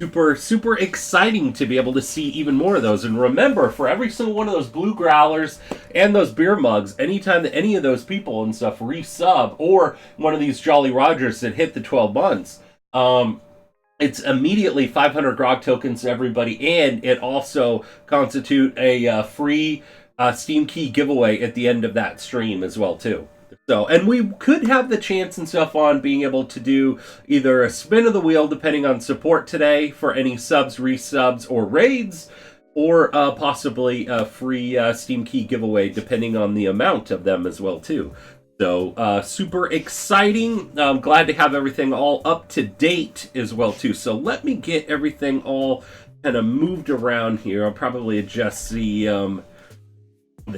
super exciting to be able to see even more of those. And remember, for every single one of those blue growlers and those beer mugs, anytime that any of those people and stuff resub, or one of these Jolly Rogers that hit the 12 months, it's immediately 500 grog tokens to everybody, and it also constitute a free Steam key giveaway at the end of that stream as well too. So, and we could have the chance and stuff on being able to do either a spin of the wheel, depending on support today, for any subs, resubs, or raids, or possibly a free Steam key giveaway, depending on the amount of them as well, too. So, super exciting. I'm glad to have everything all up to date as well, too. So, let me get everything all kind of moved around here. I'll probably adjust the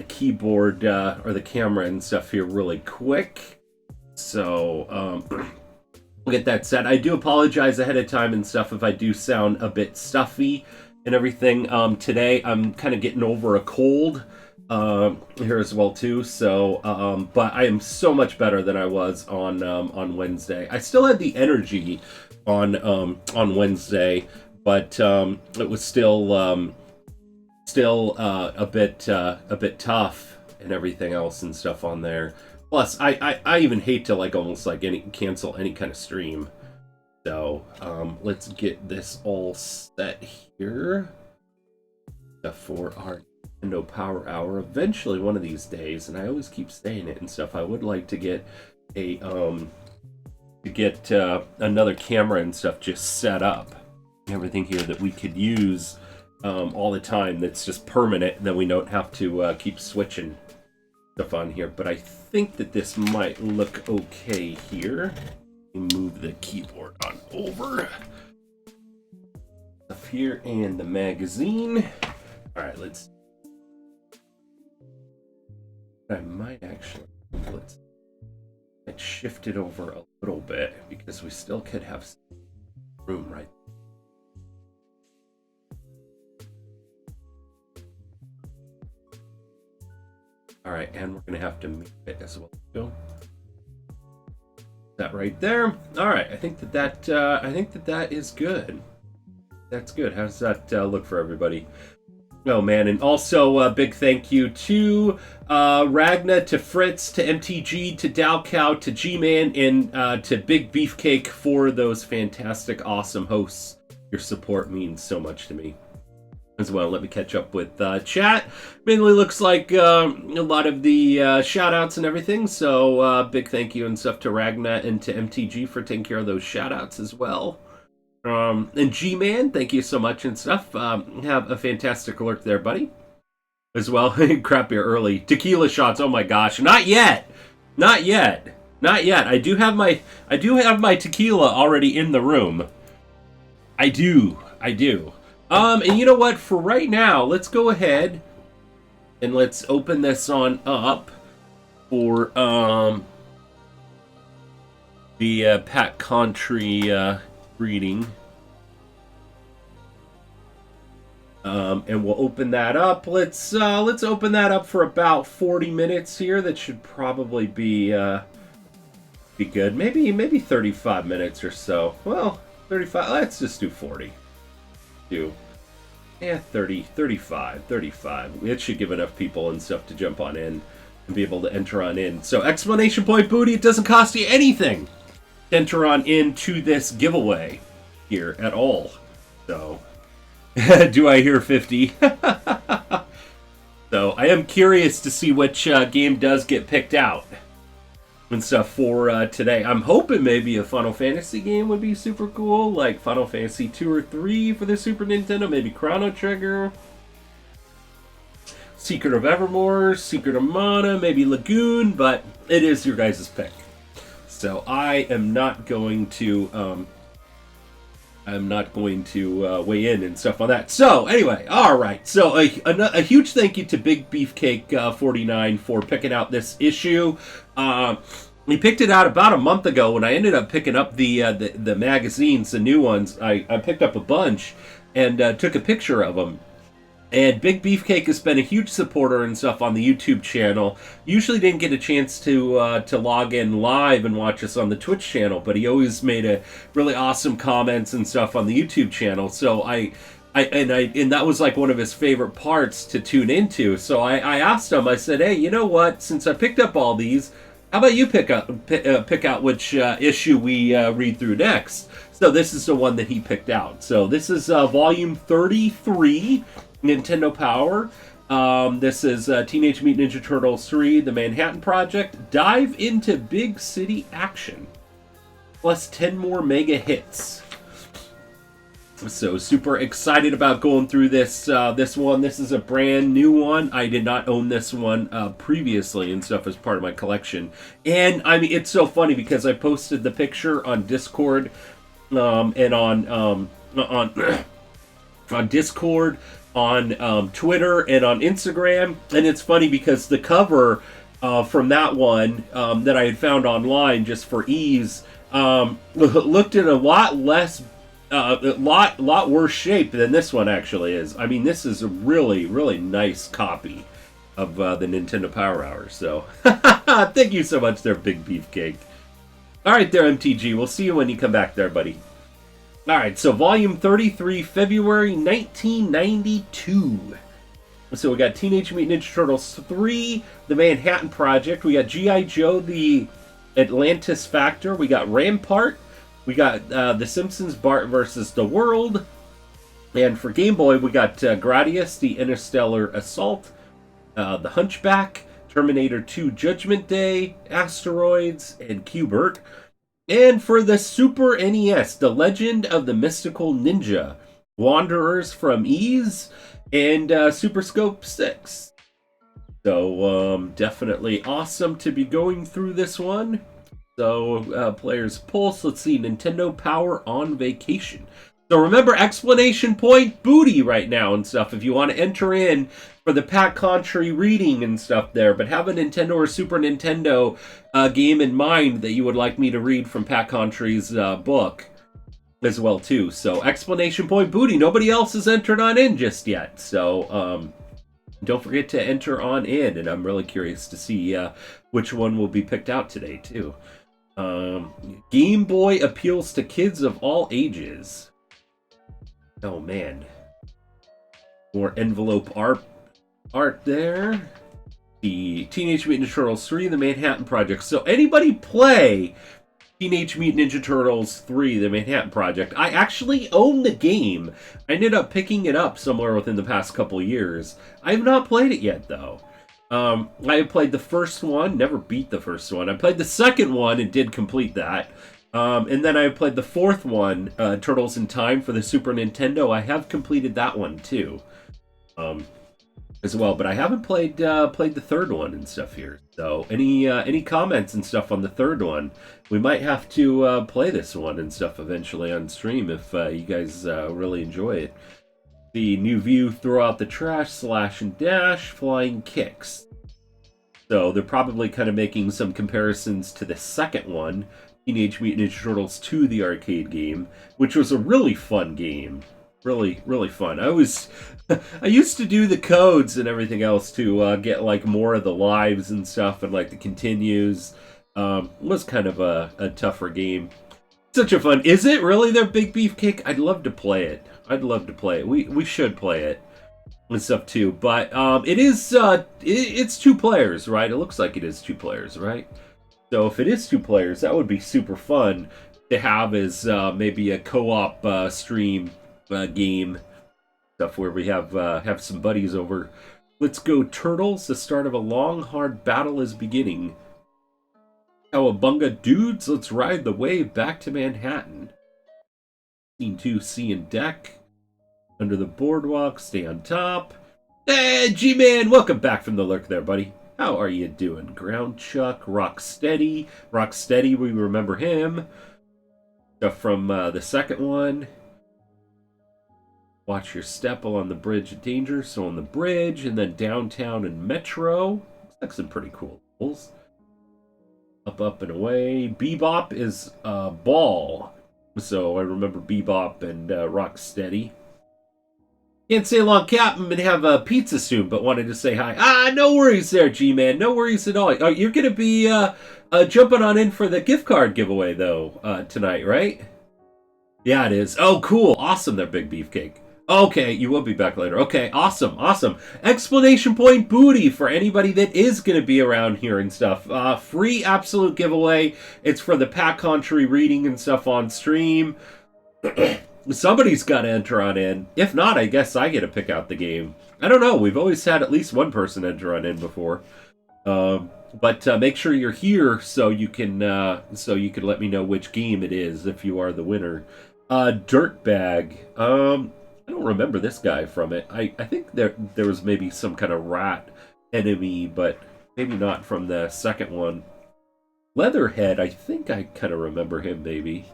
keyboard or the camera and stuff here really quick. So we'll get that set. I do apologize ahead of time and stuff if I do sound a bit stuffy and everything. Today I'm kind of getting over a cold here as well too. So but I am so much better than I was on Wednesday. I still had the energy on Wednesday, but it was still a bit tough and everything else and stuff on there. Plus, I even hate to almost cancel any kind of stream. So let's get this all set here for our Nintendo Power Hour. Eventually, one of these days, and I always keep saying it and stuff, I would like to get a another camera and stuff just set up, everything here that we could use all the time, that's just permanent, and then we don't have to keep switching stuff on here. But I think that this might look okay here. Let me move the keyboard on over up here, and the magazine. All right, let's. I might actually let's shift it over a little bit, because we still could have some room right. All right, and we're going to have to move it as well. Go. That right there. All right, I think that is good. That's good. How does that look for everybody? Oh man, and also a big thank you to Ragna, to Fritz, to MTG, to Dalcow, to G-Man, and to Big Beefcake for those fantastic, awesome hosts. Your support means so much to me as well. Let me catch up with chat. Mainly looks like a lot of the shout outs and everything, so big thank you and stuff to Ragna and to MTG for taking care of those shout outs as well. And G-Man, thank you so much and stuff. Have a fantastic alert there, buddy, as well. Crap beer early. Tequila shots, oh my gosh. Not yet. I do have my tequila already in the room. I do. And you know what? For right now, let's go ahead and let's open this on up for the Pat Contry reading. And we'll open that up. Let's open that up for about 40 minutes here. That should probably be good. Maybe 35 minutes or so. Well, 35. Let's just do 40. 35. It should give enough people and stuff to jump on in and be able to enter on in. So exclamation point booty, it doesn't cost you anything to enter on into this giveaway here at all. So do I hear 50? So I am curious to see which game does get picked out and stuff for today. I'm hoping maybe a Final Fantasy game would be super cool, like Final Fantasy 2 or 3 for the Super Nintendo, maybe Chrono Trigger, Secret of Evermore, Secret of Mana, maybe Lagoon, but it is your guys' pick. So I am not going to weigh in and stuff on that. So anyway, all right. So a huge thank you to Big Beefcake 49 for picking out this issue. We picked it out about a month ago when I ended up picking up the magazines, the new ones. I picked up a bunch and took a picture of them And Big Beefcake has been a huge supporter and stuff on the YouTube channel. Usually didn't get a chance to log in live and watch us on the Twitch channel, but he always made a really awesome comments and stuff on the YouTube channel. So and that was like one of his favorite parts to tune into. So I asked him. I said, "Hey, you know what? Since I picked up all these, how about you pick out which issue we read through next?" So this is the one that he picked out. So this is volume 33, Nintendo Power. This is Teenage Mutant Ninja Turtles 3, The Manhattan Project. Dive into big city action. Plus 10 more mega hits. So super excited about going through this one. This is a brand new one. I did not own this one previously and stuff as part of my collection. And I mean, it's so funny because I posted the picture on Discord and on Discord, on Twitter, and on Instagram. And it's funny because the cover from that one that I had found online just for ease looked in a lot less. A lot worse shape than this one actually is. I mean, this is a really, really nice copy of the Nintendo Power Hour. So, thank you so much there, Big Beefcake. All right there, MTG. We'll see you when you come back there, buddy. All right, so Volume 33, February 1992. So we got Teenage Mutant Ninja Turtles 3, The Manhattan Project. We got G.I. Joe, The Atlantis Factor. We got Rampart. We got The Simpsons, Bart versus the World. And for Game Boy, we got Gradius, The Interstellar Assault, The Hunchback, Terminator 2 Judgment Day, Asteroids, and Q*bert. And for the Super NES, The Legend of the Mystical Ninja, Wanderers from Ease, and Super Scope 6. So, definitely awesome to be going through this one. So, Player's Pulse, let's see, Nintendo Power on Vacation. So remember, exclamation point booty right now and stuff if you want to enter in for the Pat Contri reading and stuff there. But have a Nintendo or Super Nintendo game in mind that you would like me to read from Pat Contri's book as well, too. So, exclamation point booty. Nobody else has entered on in just yet. So, don't forget to enter on in. And I'm really curious to see which one will be picked out today, too. Game Boy appeals to kids of all ages. Oh man, more envelope art there. The Teenage Mutant Ninja Turtles 3, The Manhattan Project. So anybody play Teenage Mutant Ninja Turtles 3, The Manhattan Project? I actually own the game. I ended up picking it up somewhere within the past couple years. I have not played it yet though. I played the first one, never beat the first one. I played the second one and did complete that. And then I played the fourth one, Turtles in Time for the Super Nintendo. I have completed that one too, as well. But I haven't played the third one and stuff here. So any comments and stuff on the third one? We might have to play this one and stuff eventually on stream if you guys really enjoy it. The new view, throw out the trash, slash and dash, flying kicks. So they're probably kind of making some comparisons to the second one, Teenage Mutant Ninja Turtles 2, the arcade game, which was a really fun game. Really, really fun. I used to do the codes and everything else to get like more of the lives and stuff and like the continues. It was kind of a tougher game. Such a fun. Is it really their Big Beefcake? I'd love to play it. I'd love to play it. We should play it and stuff too. But it is it's 2 players, right? It looks like it is 2 players, right? So if it is 2 players, that would be super fun to have as maybe a co-op stream game stuff where we have some buddies over. Let's go Turtles. The start of a long, hard battle is beginning. Cowabunga dudes, let's ride the wave back to Manhattan. Scene 2, sea and deck. Under the boardwalk, stay on top. Hey, G-Man, welcome back from the lurk there, buddy. How are you doing? Ground Chuck, Rocksteady. Rocksteady, we remember him. Stuff from the second one. Watch your step along the bridge of danger. So on the bridge, and then downtown and Metro. Looks like some pretty cool levels. Up, up, and away. Bebop is Ball. So I remember Bebop and Rocksteady. Can't say long Captain and have a pizza soon, but wanted to say hi. Ah, no worries there, G-Man. No worries at all. You're going to be jumping on in for the gift card giveaway, though, tonight, right? Yeah, it is. Oh, cool. Awesome there, Big Beefcake. Okay, you will be back later. Okay, awesome, awesome. Explanation point booty for anybody that is going to be around here and stuff. Free absolute giveaway. It's for the Pat Country reading and stuff on stream. Somebody's got to enter on in. If not, I guess I get to pick out the game. I don't know. We've always had at least one person enter on in before. But make sure you're here so you can let me know which game it is if you are the winner. Dirtbag. I don't remember this guy from it. I think there was maybe some kind of rat enemy, but maybe not from the second one. Leatherhead, I think I kind of remember him maybe.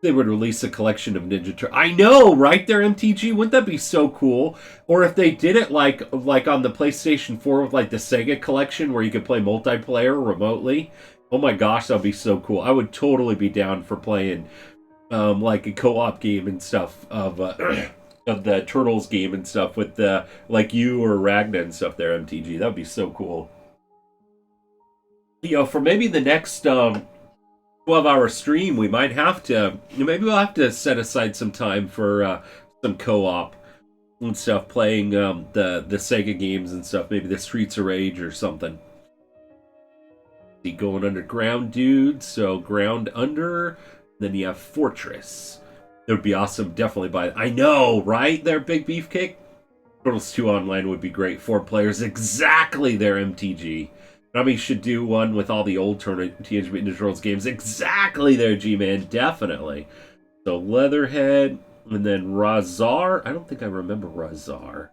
They would release a collection of Ninja Turtles. I know, right there, MTG? Wouldn't that be so cool? Or if they did it like on the PlayStation 4 with like the Sega collection where you could play multiplayer remotely. Oh my gosh, that'd be so cool. I would totally be down for playing like a co-op game and stuff of the Turtles game and stuff with like you or Ragna and stuff there, MTG. That'd be so cool. You know, for maybe the next 12-hour stream, we might have to, maybe we'll have to set aside some time for some co-op and stuff, playing the Sega games and stuff, maybe the Streets of Rage or something. Going underground, dude, so ground under, then you have Fortress. It would be awesome, definitely buy it. I know, right there, Big Beefcake? Turtles 2 Online would be great. 4 players, exactly there, MTG. Nami should do one with all the old Teenage Mutant Ninja Turtles games. Exactly there, G-Man. Definitely. So, Leatherhead. And then Razar. I don't think I remember Razar.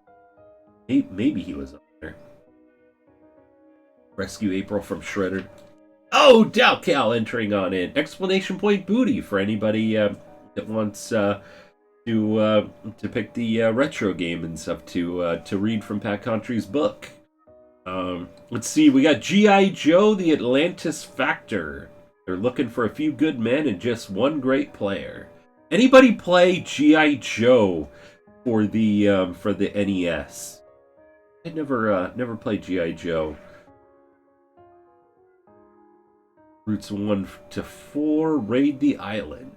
Maybe he was up there. Rescue April from Shredder. Oh, Dalcal entering on in. Explanation point booty for anybody that wants to pick the retro game and stuff to read from Pat Country's book. Let's see, we got G.I. Joe, the Atlantis Factor. They're looking for a few good men and just one great player. Anybody play G.I. Joe for the NES? I never played G.I. Joe. Routes 1 to 4, Raid the Island.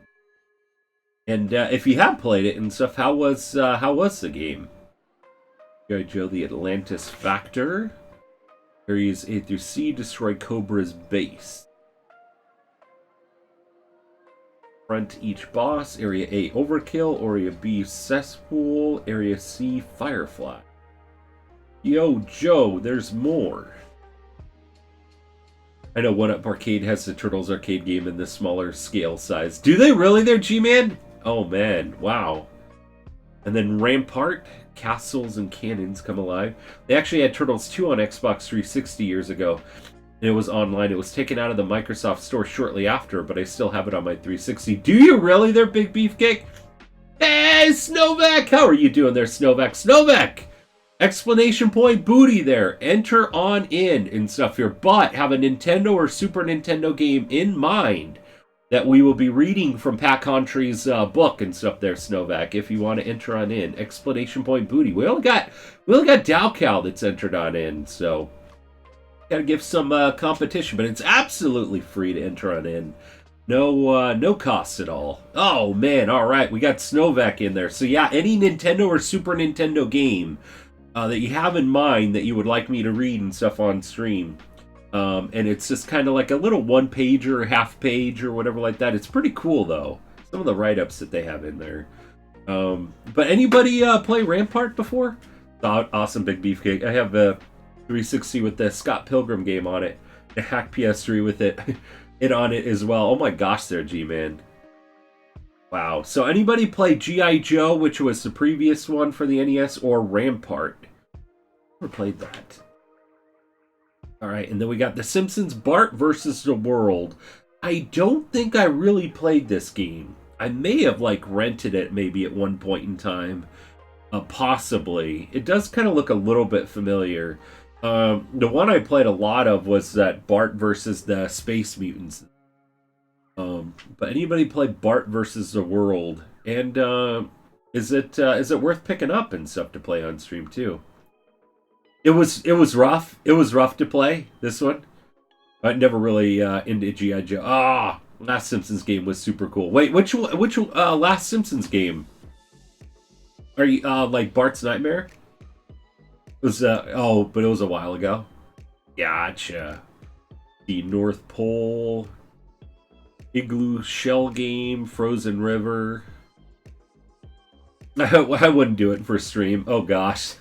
And if you have played it and stuff, how was the game? G.I. Joe, the Atlantis Factor. Areas A through C, destroy Cobra's base. Front each boss. Area A, Overkill. Area B, Cesspool. Area C, Firefly. Yo, Joe, there's more. I know 1UP Arcade has the Turtles arcade game in the smaller scale size. Do they really there, G-Man? Oh, man. Wow. And then Rampart. Castles and Cannons come alive. They actually had Turtles 2 on Xbox 360 years ago. And it was online. It was taken out of the Microsoft Store shortly after, but I still have it on my 360. Do you really there, Big Beefcake? Hey, Snowvac! How are you doing there, Snowvac? Snowvac! Explanation point booty there. Enter on in and stuff here. But have a Nintendo or Super Nintendo game in mind that we will be reading from Pat Country's book and stuff there, Snowvac, if you want to enter on in. Explanation point booty. We only got Dalcal that's entered on in, so gotta give some competition, but it's absolutely free to enter on in. No cost at all. Oh man, alright, we got Snowvac in there. So yeah, any Nintendo or Super Nintendo game that you have in mind that you would like me to read and stuff on stream. And it's just kind of like a little one-pager, half-page, or whatever like that. It's pretty cool, though. Some of the write-ups that they have in there. But anybody play Rampart before? Awesome, Big Beefcake. I have a 360 with the Scott Pilgrim game on it. The Hack PS3 with it on it as well. Oh my gosh there, G-Man. Wow. So anybody play G.I. Joe, which was the previous one for the NES, or Rampart? Never played that. Alright, and then we got The Simpsons Bart versus the World. I don't think I really played this game. I may have, like, rented it maybe at one point in time. Possibly. It does kind of look a little bit familiar. The one I played a lot of was that Bart versus the Space Mutants. But anybody play Bart versus the World? And Is it worth picking up and stuff to play on stream too? It was rough. It was rough to play this one. I never really into GI Joe. Last Simpsons game was super cool. Wait, which Last Simpsons game? Are you like Bart's Nightmare? It was but it was a while ago. Gotcha. The North Pole, Igloo Shell game, Frozen River. I wouldn't do it for stream. Oh gosh.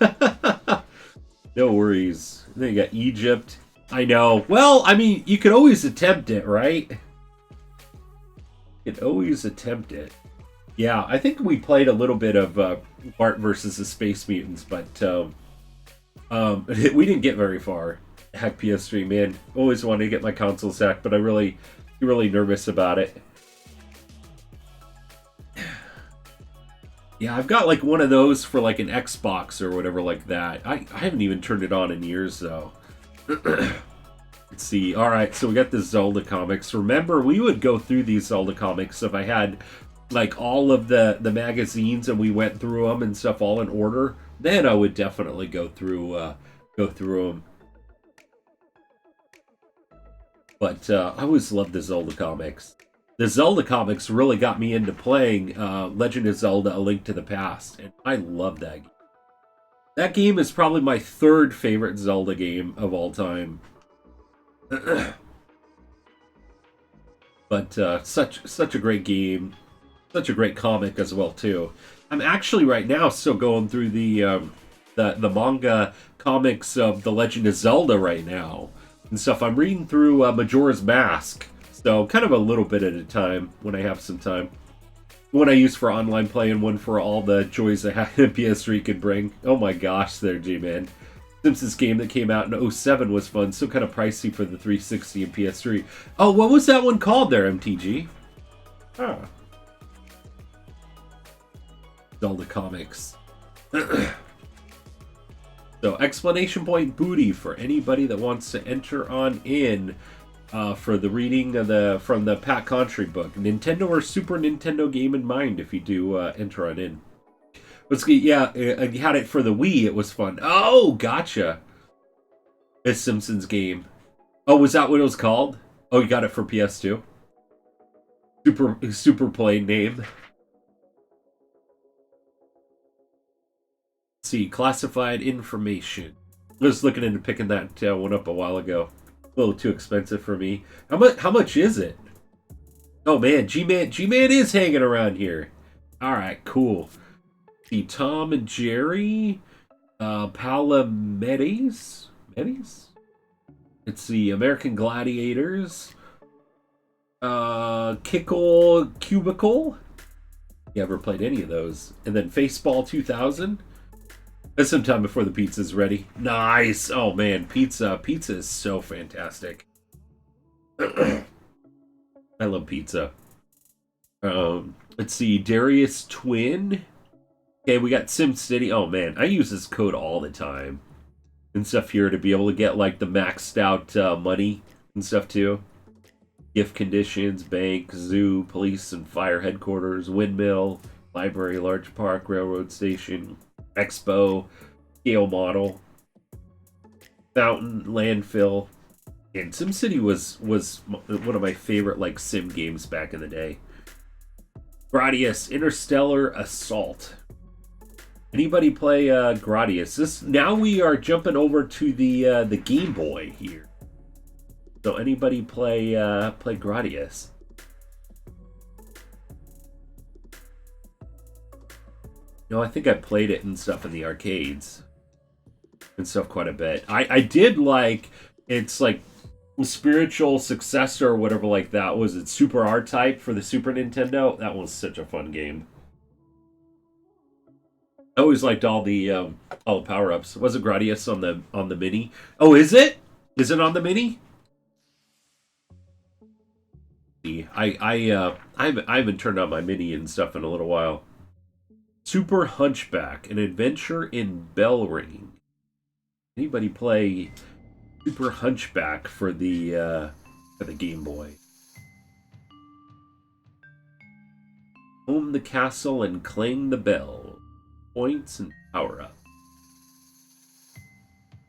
No worries. Then you got Egypt. I know. Well, I mean, you could always attempt it, right? You could always attempt it. Yeah, I think we played a little bit of Bart versus the Space Mutants, but we didn't get very far. Heck, PS3, man. Always wanted to get my consoles hacked, but I'm really nervous about it. Yeah, I've got like one of those for like an Xbox or whatever like that. I haven't even turned it on in years though. Let's see. Alright, so we got the Zelda comics. Remember, we would go through these Zelda comics if I had like all of the magazines and we went through them and stuff all in order. Then I would definitely go through them. But I always loved the Zelda comics. The Zelda comics really got me into playing Legend of Zelda: A Link to the Past, and I love that game. That game is probably my third favorite Zelda game of all time. But such a great game, such a great comic as well too. I'm actually right now still going through the manga comics of The Legend of Zelda right now and stuff. I'm reading through Majora's Mask. So, kind of a little bit at a time when I have some time. One I use for online play and one for all the joys that PS3 could bring. Oh my gosh, there, G-Man. Simpsons game that came out in 2007 was fun. So kind of pricey for the 360 and PS3. Oh, what was that one called there, MTG? Huh. Zelda comics. So, exclamation point booty for anybody that wants to enter on in. For the reading of from the Pat Contri book, Nintendo or Super Nintendo game in mind. If you do enter on in, let's get I had it for the Wii. It was fun. Oh, gotcha. A Simpsons game. Oh, was that what it was called? Oh, you got it for PS2. Super plain name. Let's see, classified information. I was looking into picking that one up a while ago. A little too expensive for me. How much is it? Oh man, G-Man is hanging around here. Alright, cool. See, Tom and Jerry. Palamedes? It's the American Gladiators. Kickle Cubicle. You ever played any of those? And then Faceball 2000. That's some time before the pizza's ready. Nice! Oh man, pizza. Pizza is so fantastic. I love pizza. Let's see, Darius Twin. Okay, we got SimCity. Oh man, I use this code all the time. And stuff here to be able to get like the maxed out money and stuff too. Gift conditions, bank, zoo, police and fire headquarters, windmill, library, large park, railroad station, expo, scale model, fountain, landfill. And SimCity was one of my favorite like sim games back in the day. Gradius, Interstellar Assault. Anybody play Gradius? Now we are jumping over to the Game Boy here. So anybody play Gradius? No, I think I played it and stuff in the arcades and stuff quite a bit. I did like, it's like spiritual successor or whatever like that. Was it Super R-Type for the Super Nintendo? That was such a fun game. I always liked all the power-ups. Was it Gradius on the Mini? Oh, is it? Is it on the Mini? I haven't turned on my Mini and stuff in a little while. Super Hunchback, an adventure in bell ringing. Anybody play Super Hunchback for the Game Boy? Home the castle and clang the bell. points and power-ups.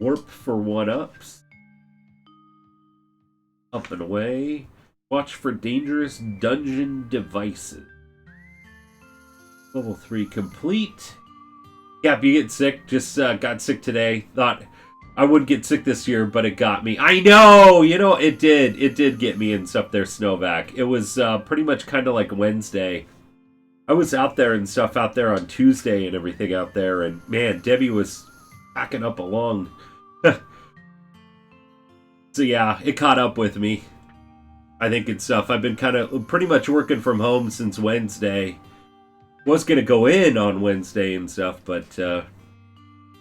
Warp for 1-ups. Up and away. Watch for dangerous dungeon devices. Level 3 complete. Yeah, if you get sick, just got sick today. Thought I wouldn't get sick this year, but it got me. I know! You know, it did. It did get me and stuff there, Snowvac. It was pretty much kind of like Wednesday. I was out there and stuff out there on Tuesday and everything out there, and man, Debbie was packing up along. So yeah, it caught up with me. I think and stuff. I've been kind of pretty much working from home since Wednesday. Was gonna go in on Wednesday and stuff, but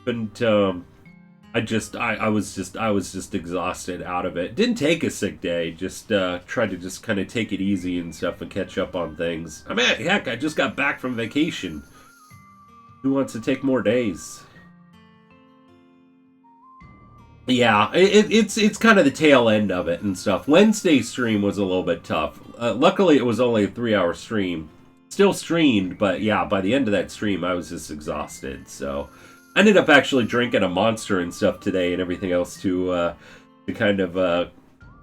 couldn't. I was just exhausted out of it. Didn't take a sick day. Just tried to just kind of take it easy and stuff and catch up on things. I mean, heck, I just got back from vacation. Who wants to take more days? Yeah, it's kind of the tail end of it and stuff. Wednesday's stream was a little bit tough. Luckily, it was only a 3-hour stream. Still streamed, but yeah, by the end of that stream, I was just exhausted. So I ended up actually drinking a Monster and stuff today and everything else to kind of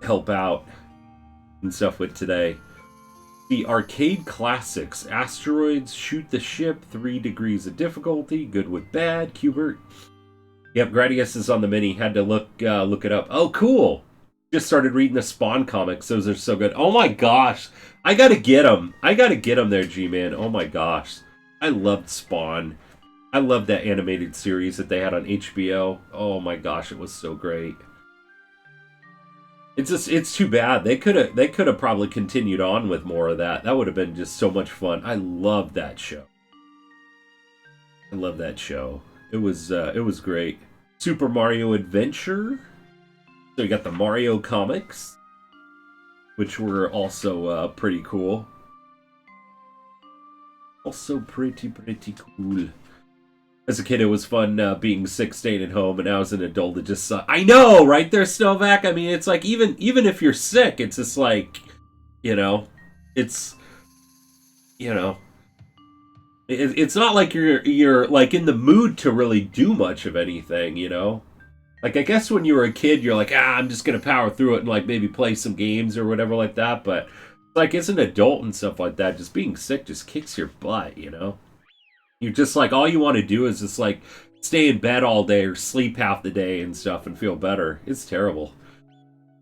help out and stuff with today. The arcade classics: Asteroids, Shoot the Ship, 3 degrees of difficulty, Good with Bad, Qbert. Yep, Gradius is on the mini. Had to look it up. Oh, cool. Just started reading the Spawn comics. Those are so good. Oh my gosh. I gotta get them. I gotta get them there, G-Man. Oh my gosh. I loved Spawn. I loved that animated series that they had on HBO. Oh my gosh, it was so great. It's too bad. They could have probably continued on with more of that. That would have been just so much fun. I loved that show. I love that show. It was great. Super Mario Adventure. So you got the Mario comics, which were also pretty cool. Also pretty cool. As a kid, it was fun being sick, staying at home, and now as an adult, it just I know, right there, Snowvac. I mean, it's like even if you're sick, it's just like, you know, it's, you know. It's not like you're like in the mood to really do much of anything, you know? Like, I guess when you were a kid, you're like, I'm just gonna power through it and like maybe play some games or whatever like that, but like as an adult and stuff like that, just being sick just kicks your butt, you know? You're just like, all you want to do is just like stay in bed all day or sleep half the day and stuff and feel better. It's terrible.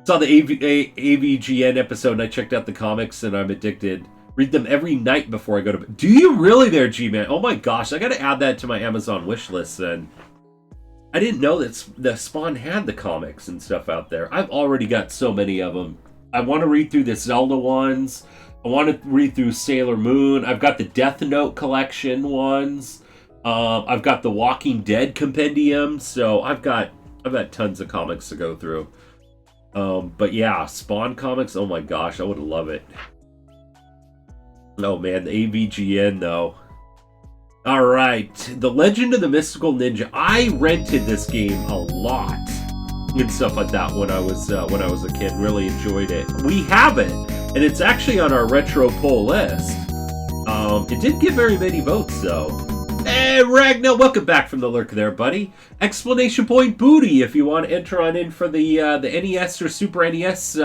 Saw the AVGN episode and I checked out the comics and I'm addicted. Read them every night before I go to bed. Do you really there, G-Man? Oh my gosh, I gotta add that to my Amazon wish list then. I didn't know that the Spawn had the comics and stuff out there. I've already got so many of them. I want to read through the Zelda ones. I want to read through Sailor Moon. I've got the Death Note collection ones. I've got the Walking Dead compendium. So I've got tons of comics to go through. But yeah, Spawn comics. Oh my gosh, I would love it. Oh man, the AVGN though. Alright, The Legend of the Mystical Ninja. I rented this game a lot and stuff like that when I was a kid. Really enjoyed it. We have it, and it's actually on our retro poll list. It didn't get very many votes though. Hey Ragnar, welcome back from the lurk there, buddy. Exclamation point booty if you want to enter on in for the NES or Super NES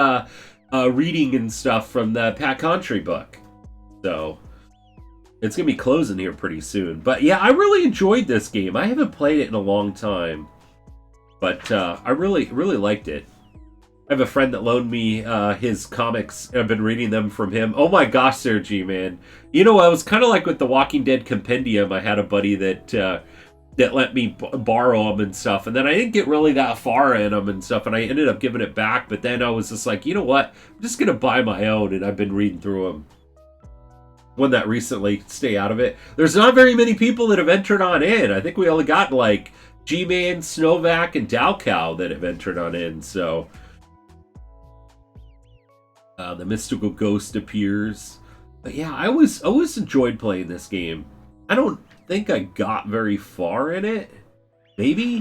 reading and stuff from the Pat Contri book. So it's gonna be closing here pretty soon. But yeah, I really enjoyed this game. I haven't played it in a long time, but I really liked it. I have a friend that loaned me his comics, and I've been reading them from him. Oh my gosh, Sir G, man. You know, I was kind of like with the Walking Dead compendium. I had a buddy that let me borrow them and stuff, and then I didn't get really that far in them and stuff, and I ended up giving it back. But then I was just like, you know what? I'm just gonna buy my own, and I've been reading through them. Won that recently. Stay out of it. There's not very many people that have entered on in. I think we only got like G-Man, Snowvac, and Dalcow that have entered on in. So the mystical ghost appears. But yeah, I always enjoyed playing this game. I don't think I got very far in it. Maybe?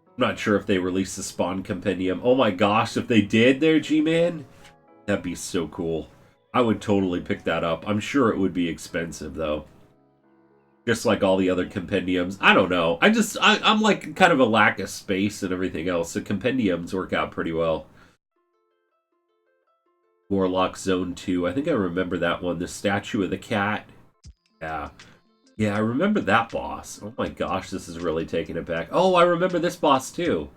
I'm not sure if they released the Spawn compendium. Oh my gosh, if they did there, G-Man, that'd be so cool. I would totally pick that up. I'm sure it would be expensive, though. just like all the other compendiums. I don't know. I'm like kind of a lack of space and everything else. So compendiums work out pretty well. Warlock Zone 2. I think I remember that one. The Statue of the Cat. Yeah. Yeah, I remember that boss. Oh my gosh, this is really taking it back. Oh, I remember this boss too.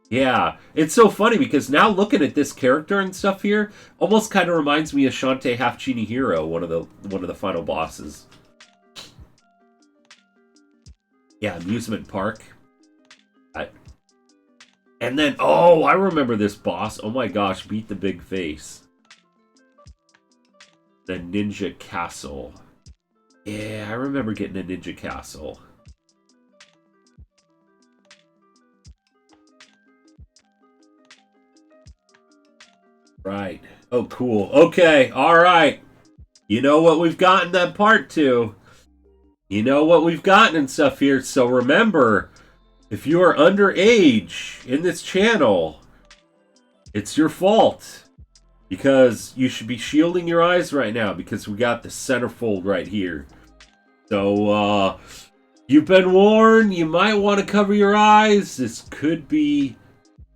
Yeah, it's so funny because now looking at this character and stuff here, almost kind of reminds me of Shantae Half Genie Hero, one of the final bosses. Yeah, Amusement Park. And then, oh, I remember this boss. Oh my gosh, Beat the Big Face. The Ninja Castle. Yeah, I remember getting a Ninja Castle. Right. Oh, cool. Okay, alright. You know what we've got in that part 2. You know what we've gotten and stuff here. So remember, if you are underage in this channel, it's your fault. Because you should be shielding your eyes right now because we got the centerfold right here. So, you've been warned. You might want to cover your eyes. This could be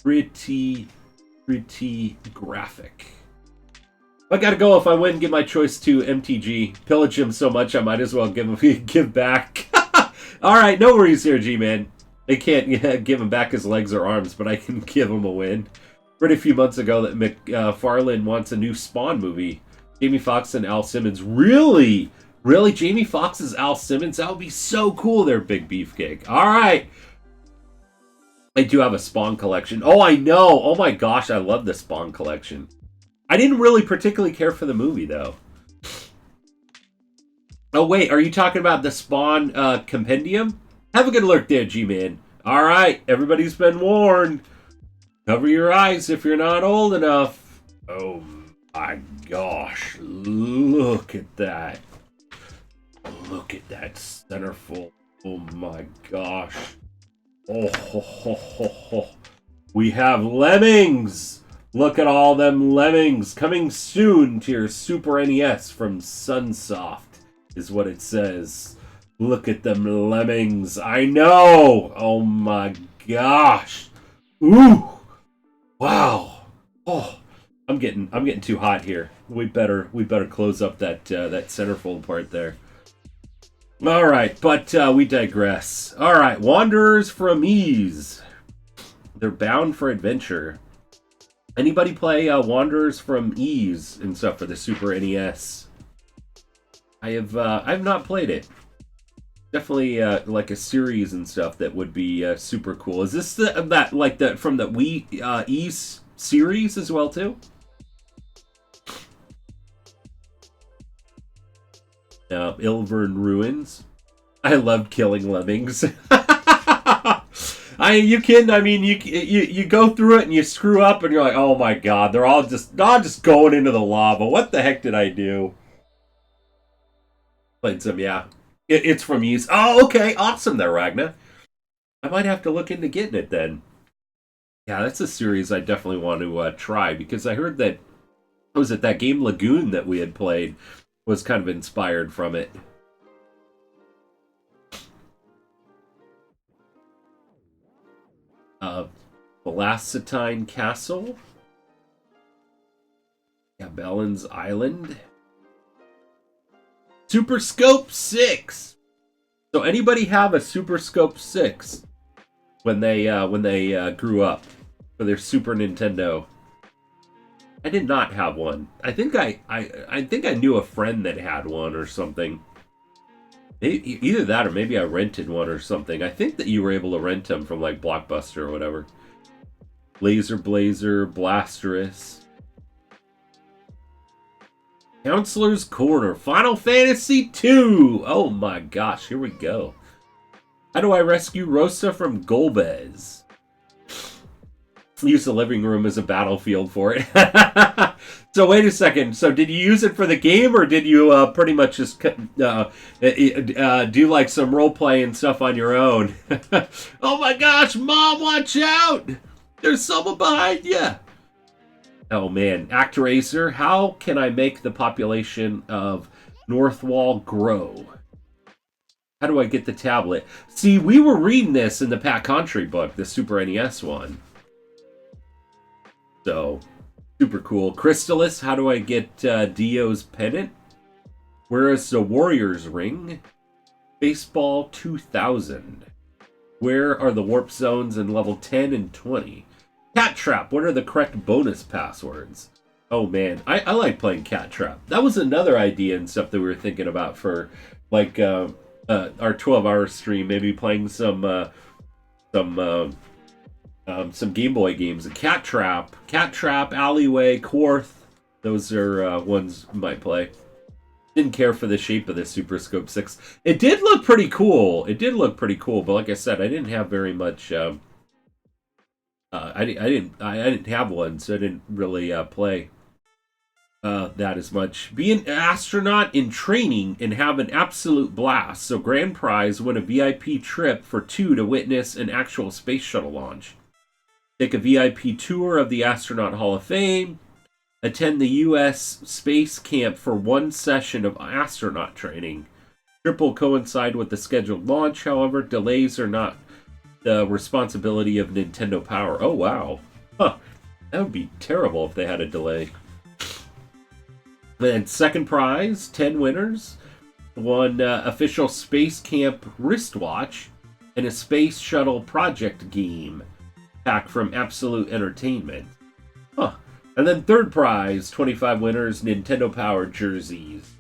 pretty graphic. I gotta go. If I win, give my choice to MTG. Pillage him so much, I might as well give back. Alright, no worries here, G-Man. They can't give him back his legs or arms, but I can give him a win. Read a few months ago that McFarlane wants a new Spawn movie. Jamie Foxx and Al Simmons. Really? Really? Jamie Foxx is Al Simmons? That would be so cool there, Big Beefcake. Alright. I do have a Spawn collection. Oh, I know. Oh my gosh, I love the Spawn collection. I didn't really particularly care for the movie, though. Oh, wait. Are you talking about the Spawn compendium? Have a good look there, G-Man. Alright, everybody's been warned. Cover your eyes if you're not old enough. Oh my gosh. Look at that. Look at that centerfold. Oh my gosh. Oh, ho, ho, ho, ho. We have lemmings. Look at all them lemmings. Coming soon to your Super NES from Sunsoft is what it says. Look at them lemmings. I know. Oh my gosh. Ooh. Wow. Oh, I'm getting too hot here. We better close up that that centerfold part there. All right, but we digress. All right, Wanderers from Ys. They're bound for adventure. Anybody play Wanderers from Ys and stuff for the Super NES? I've not played it. Definitely like a series and stuff that would be super cool. Is this from the Wii Ys series as well too? Ilvern Ruins. I loved killing lemmings. You go through it and you screw up and you're like, oh my god, they're all just going into the lava. What the heck did I do? Played some, yeah. It's from Ys. Oh, okay, awesome there, Ragna. I might have to look into getting it then. Yeah, that's a series I definitely want to try because I heard that that game Lagoon that we had played was kind of inspired from it. Belacetine Castle. Yeah, Bellen's Island. Super Scope 6. So anybody have a Super Scope 6 when they grew up for their Super Nintendo? I did not have one. I think I knew a friend that had one or something. Either that or maybe I rented one or something. I think that you were able to rent them from like Blockbuster or whatever. Laser Blazer, Blasterus. Counselor's Corner, Final Fantasy II. Oh my gosh, here we go. How do I rescue Rosa from Golbez? Use the living room as a battlefield for it. So wait a second. So did you use it for the game, or did you pretty much just do like some role play and stuff on your own? Oh my gosh, Mom, watch out! There's someone behind you. Oh man, ActRaiser. How can I make the population of Northwall grow? How do I get the tablet? See, we were reading this in the Pat Contri book, the Super NES one. So, super cool. Crystalis, how do I get Dio's pendant? Where is the Warrior's ring? Baseball 2000. Where are the warp zones in level 10 and 20? Cat Trap, what are the correct bonus passwords? Oh man, I like playing Cat Trap. That was another idea and stuff that we were thinking about for like our 12-hour stream. Maybe playing some Game Boy games. Cat Trap, Alleyway, Quarth. Those are ones you might play. Didn't care for the shape of the Super Scope 6. It did look pretty cool. But like I said, I didn't have very much. I didn't have one, so I didn't really play that as much. Be an astronaut in training and have an absolute blast. So grand prize, win a VIP trip for 2 to witness an actual space shuttle launch. Take a VIP tour of the Astronaut Hall of Fame. Attend the U.S. Space Camp for 1 session of astronaut training. Trip will coincide with the scheduled launch, however, delays are not the responsibility of Nintendo Power. Oh, wow. Huh. That would be terrible if they had a delay. Then second prize, 10 winners. 1 official Space Camp wristwatch and a Space Shuttle Project game pack from Absolute Entertainment. Huh. And then third prize, 25 winners, Nintendo Power jerseys.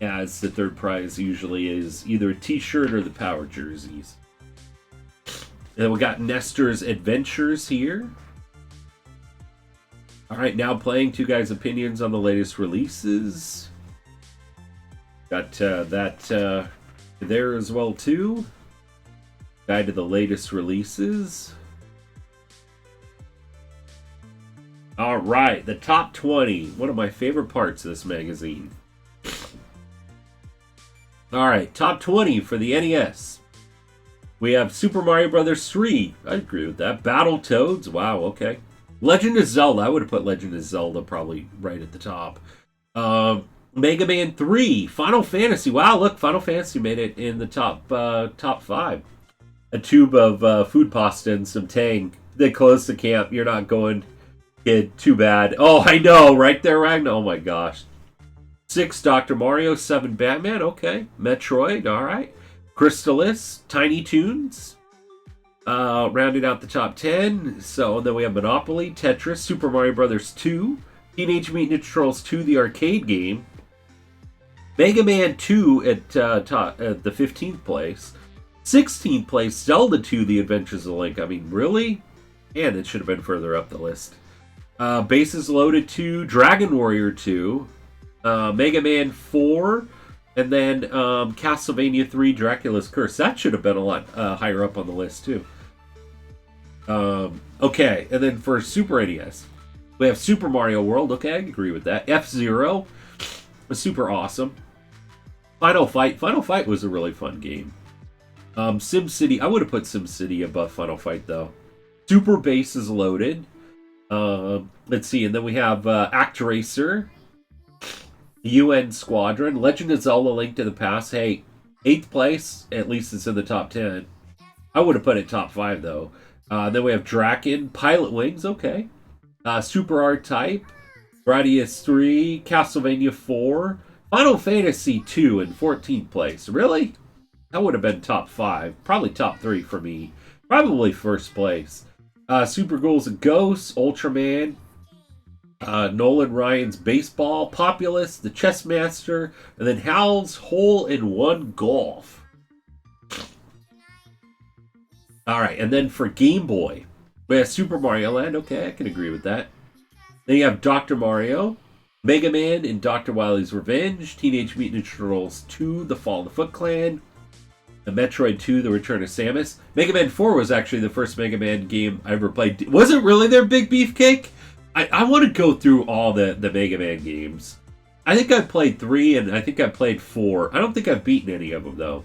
As the third prize usually is either a t-shirt or the Power jerseys. And then we got Nestor's Adventures here. Alright, now playing 2 guys' opinions on the latest releases. Got that there as well too. Guide to the latest releases. Alright, the top 20. One of my favorite parts of this magazine. Alright, top 20 for the NES. We have Super Mario Bros. 3. I agree with that. Battletoads. Wow, okay. Legend of Zelda. I would have put Legend of Zelda probably right at the top. Mega Man 3. Final Fantasy. Wow, look, Final Fantasy made it in the top 5. A tube of food pasta and some Tang. They closed the camp. You're not going... Kid, too bad. Oh, I know, right there, Ragnar. Oh my gosh. 6, Dr. Mario. 7, Batman. Okay. Metroid. All right. Crystalis. Tiny Toons. Rounding out the top 10. So then we have Monopoly, Tetris, Super Mario Bros. 2, Teenage Mutant Ninja Turtles 2, the arcade game. Mega Man 2 at the 15th place. 16th place, Zelda 2, The Adventures of Link. I mean, really? And it should have been further up the list. Bases Loaded 2, Dragon Warrior 2, Mega Man 4, and then Castlevania 3, Dracula's Curse. That should have been a lot higher up on the list, too. Okay, and then for Super NES, we have Super Mario World. Okay, I agree with that. F-Zero was super awesome. Final Fight. Final Fight was a really fun game. SimCity. I would have put SimCity above Final Fight, though. Super Bases Loaded. Let's see, and then we have ActRacer, UN Squadron, Legend of Zelda: Link to the Past. Hey, 8th place, at least it's in the top 10. I would have put it top 5 though. Then we have Draken, Pilot Wings, okay. Super R-Type, Gradius 3, Castlevania 4, Final Fantasy 2 in 14th place. Really? That would have been top 5, probably top 3 for me. Probably first place. Super Ghouls and Ghosts, Ultraman, Nolan Ryan's Baseball, Populous, The Chess Master, and then Hal's Hole-in-One Golf. Alright, and then for Game Boy, we have Super Mario Land. Okay, I can agree with that. Then you have Dr. Mario, Mega Man and Dr. Wily's Revenge, Teenage Mutant Ninja Turtles 2, The Fall of the Foot Clan, the Metroid 2, The Return of Samus. Mega Man 4 was actually the first Mega Man game I ever played. Was it really their Big Beefcake? I want to go through all the Mega Man games. I think I played 3 and I think I played 4. I don't think I've beaten any of them, though.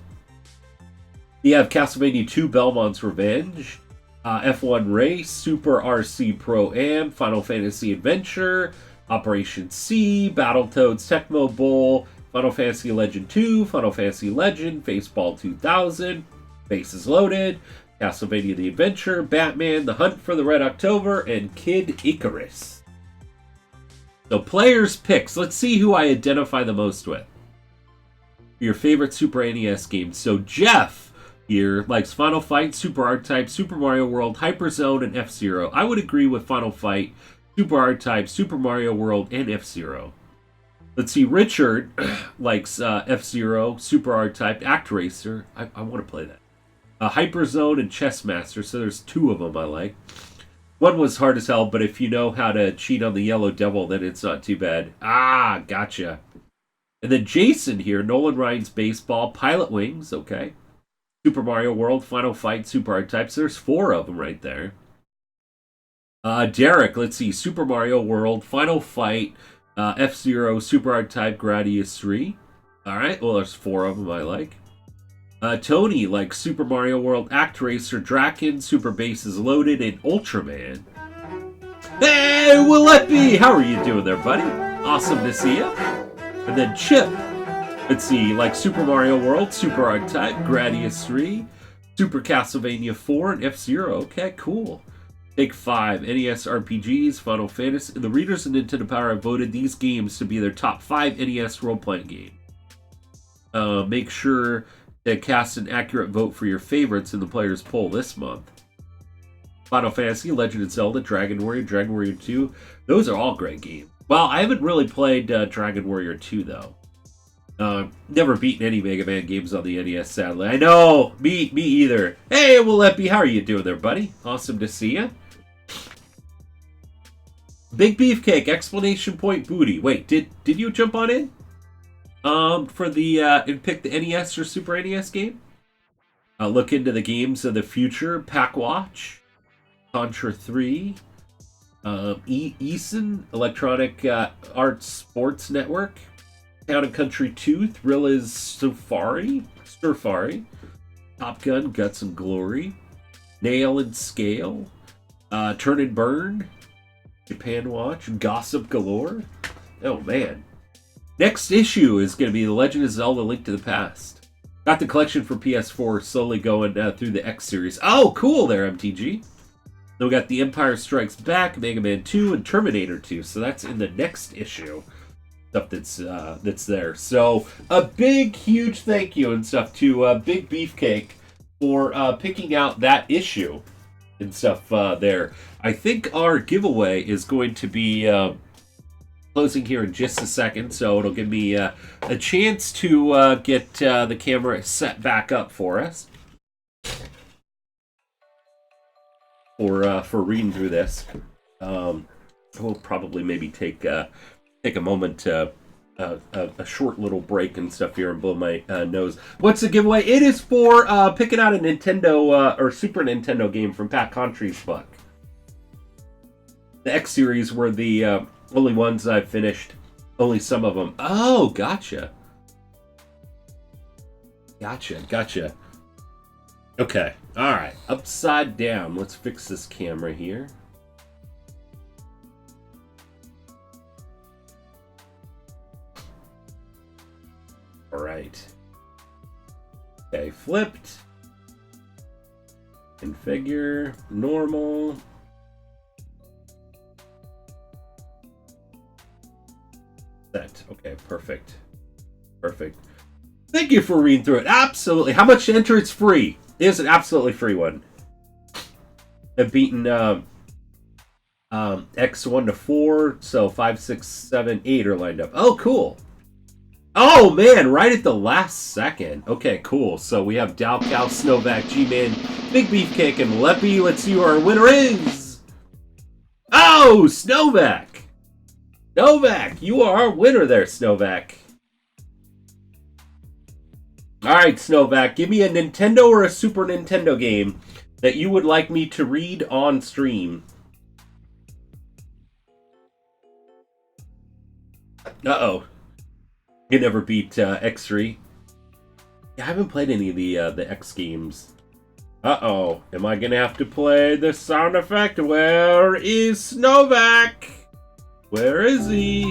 You have Castlevania 2, Belmont's Revenge, F1 Race, Super RC Pro-Am, Final Fantasy Adventure, Operation C, Battletoads Tecmo Bowl, Final Fantasy Legend 2, Final Fantasy Legend, Baseball 2000, Bases Loaded, Castlevania The Adventure, Batman, The Hunt for the Red October, and Kid Icarus. So players' picks. Let's see who I identify the most with. Your favorite Super NES games. So Jeff here likes Final Fight, Super R-Type, Super Mario World, Hyperzone, and F-Zero. I would agree with Final Fight, Super R-Type, Super Mario World, and F-Zero. Let's see, Richard likes F-Zero, Super R-Type, ActRacer. I want to play that. Hyperzone and Chess Master, so there's two of them I like. One was hard as hell, but if you know how to cheat on the Yellow Devil, then it's not too bad. Ah, gotcha. And then Jason here, Nolan Ryan's Baseball, Pilot Wings, okay. Super Mario World, Final Fight, Super R-Type, so there's four of them right there. Derek, let's see, Super Mario World, Final Fight, F-Zero, Super R-Type, Gradius 3. Alright, well there's four of them I like. Tony likes Super Mario World, ActRacer, Draken, Super Bases Loaded, and Ultraman. Hey, Willeppy! How are you doing there, buddy? Awesome to see you. And then Chip. Let's see, like Super Mario World, Super R-Type, Gradius 3, Super Castlevania 4, and F-Zero. Okay, cool. Take 5, NES RPGs, Final Fantasy. The readers of Nintendo Power have voted these games to be their top 5 NES role-playing games. Make sure to cast an accurate vote for your favorites in the players' poll this month. Final Fantasy, Legend of Zelda, Dragon Warrior 2. Those are all great games. Well, I haven't really played Dragon Warrior 2, though. Never beaten any Mega Man games on the NES, sadly. I know! Me either. Hey, Willeppy, how are you doing there, buddy? Awesome to see you. Big Beefcake, exclamation point booty. Wait, did you jump on in? For the, and pick the NES or Super NES game? Look into the games of the future. Pack Watch, Contra 3, Eason, Electronic Arts Sports Network, Town and Country 2, Thrilla's Safari, Top Gun, Guts and Glory, Nail and Scale, Turn and Burn, Japan Watch, Gossip Galore. Oh man. Next issue is going to be The Legend of Zelda Link to the Past. Got the collection for PS4, slowly going through the X series. Oh, cool there, MTG. Then we got The Empire Strikes Back, Mega Man 2, and Terminator 2. So that's in the next issue. Stuff that's there. So a big, huge thank you and stuff to Big Beefcake for picking out that issue and stuff there. I think our giveaway is going to be closing here in just a second, so it'll give me a chance to get the camera set back up for us for reading through this. We'll probably maybe take a moment to a short little break and stuff here and blow my nose. What's the giveaway? It is for picking out a Nintendo or Super Nintendo game from Pat Contry's book. The X series were the only ones I've finished. Only some of them. Oh, gotcha. Gotcha. Okay. Alright. Upside down. Let's fix this camera here. Alright. Okay, flipped. Configure. Normal. Set. Okay, perfect. Thank you for reading through it. Absolutely. How much to enter? It's free. It is an absolutely free one. I've beaten X1 to 4, so 5, 6, 7, 8 are lined up. Oh, cool. Oh, man, right at the last second. Okay, cool. So we have Dalcow, Snowvac, G-Man, Big Beefcake, and Leppy. Let's see who our winner is. Oh, Snowvac. Snowvac, you are our winner there, Snowvac. Alright, Snowvac, give me a Nintendo or a Super Nintendo game that you would like me to read on stream. Uh-oh. You never beat X3. Yeah, I haven't played any of the X games. Uh-oh. Am I gonna have to play the sound effect? Where is Snowvac? Where is he?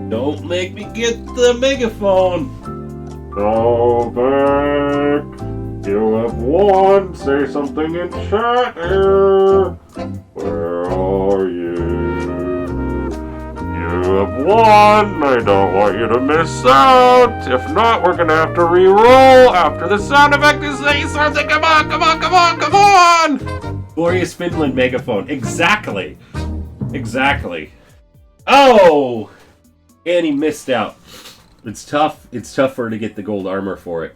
Don't make me get the megaphone. Go back. You have won. Say something in chat here. Where are you? You have won. I don't want you to miss out. If not, we're gonna have to re-roll after the sound effect is saying something. Come on, come on, come on, come on! Glorious Finland megaphone. Exactly. Exactly. Oh! And he missed out. It's tough. It's tough for her to get the gold armor for it.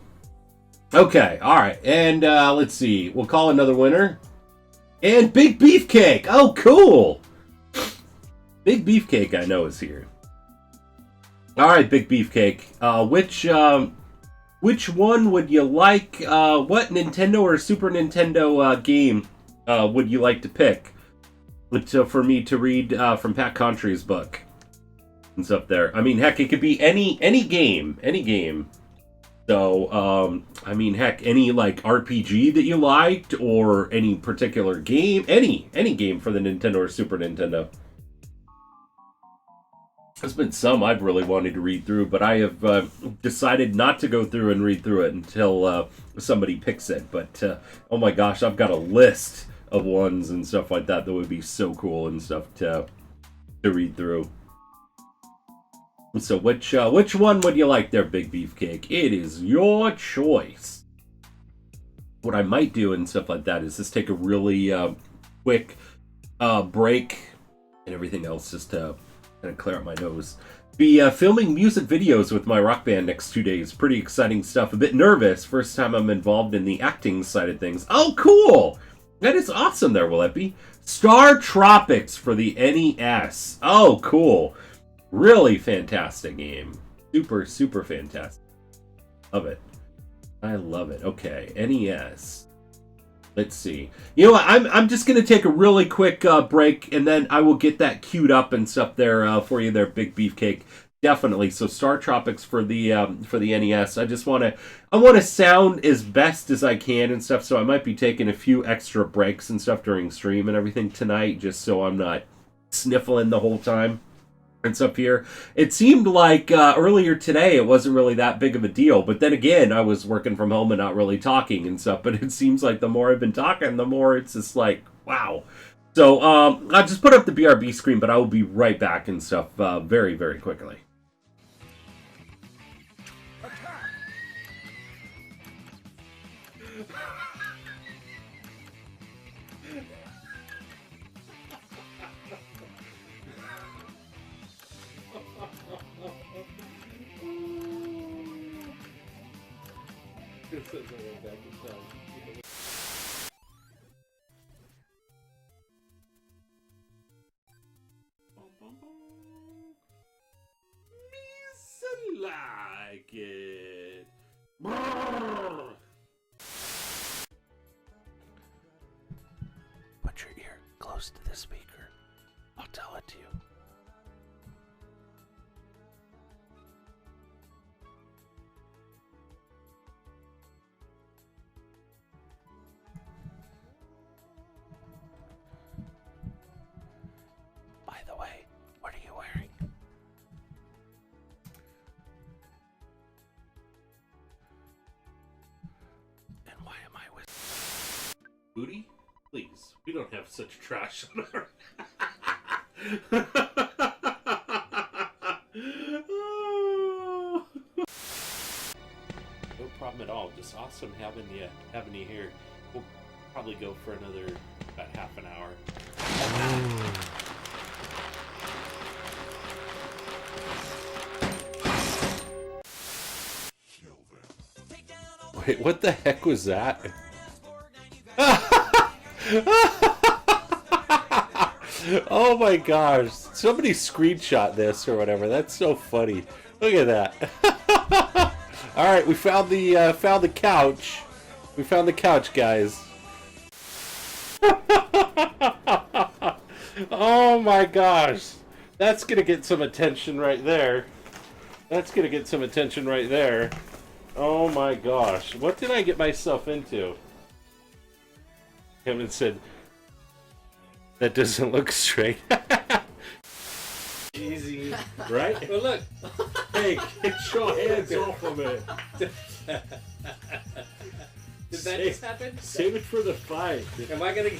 Okay, alright. And let's see. We'll call another winner. And Big Beefcake! Oh, cool! Big Beefcake, I know, is here. Alright, Big Beefcake. Which one would you like? What Nintendo or Super Nintendo game would you like to pick? For me to read from Pat Contry's book. It's up there. I mean, heck, it could be any game. So, I mean, heck, any like RPG that you liked, or any particular game, any game for the Nintendo or Super Nintendo. There's been some I've really wanted to read through, but I have decided not to go through and read through it until somebody picks it. But oh my gosh, I've got a list of ones and stuff like that would be so cool and stuff to read through. So which one would you like there, Big Beefcake? It is your choice. What I might do and stuff like that is just take a really quick break and everything else just to kind of clear out my nose. Be filming music videos with my rock band next 2 days. Pretty exciting stuff. A bit nervous. First time I'm involved in the acting side of things. Oh, cool! That is awesome there, will it be? Star Tropics for the NES. Oh, cool. Really fantastic game. Super, super fantastic. Love it. I love it. Okay, NES. Let's see. You know what? I'm just going to take a really quick break, and then I will get that queued up and stuff there for you there, Big Beefcake. Definitely. So Star Tropics for the NES. I want to sound as best as I can and stuff, so I might be taking a few extra breaks and stuff during stream and everything tonight, just so I'm not sniffling the whole time. It's up here. It seemed like earlier today it wasn't really that big of a deal, but then again, I was working from home and not really talking and stuff, but it seems like the more I've been talking, the more it's just like, wow. So I'll just put up the BRB screen, but I will be right back and stuff very, very quickly. Like it. Put your ear close to the speaker. I'll tell it to you. By the way, what are you wearing? And why am I with Booty? Please, we don't have such trash on our No problem at all. Just awesome having you here. We'll probably go for another about half an hour. Wait, what the heck was that? Oh my gosh. Somebody screenshot this or whatever. That's so funny. Look at that. Alright, we found the couch. We found the couch, guys. Oh my gosh. That's gonna get some attention right there. That's gonna get some attention right there. Oh my gosh. What did I get myself into? Kevin said, that doesn't look straight. Easy. Right? Well, look. Hey, get your hands off of it. Did that just happen? Save it for the fight. Am I gonna?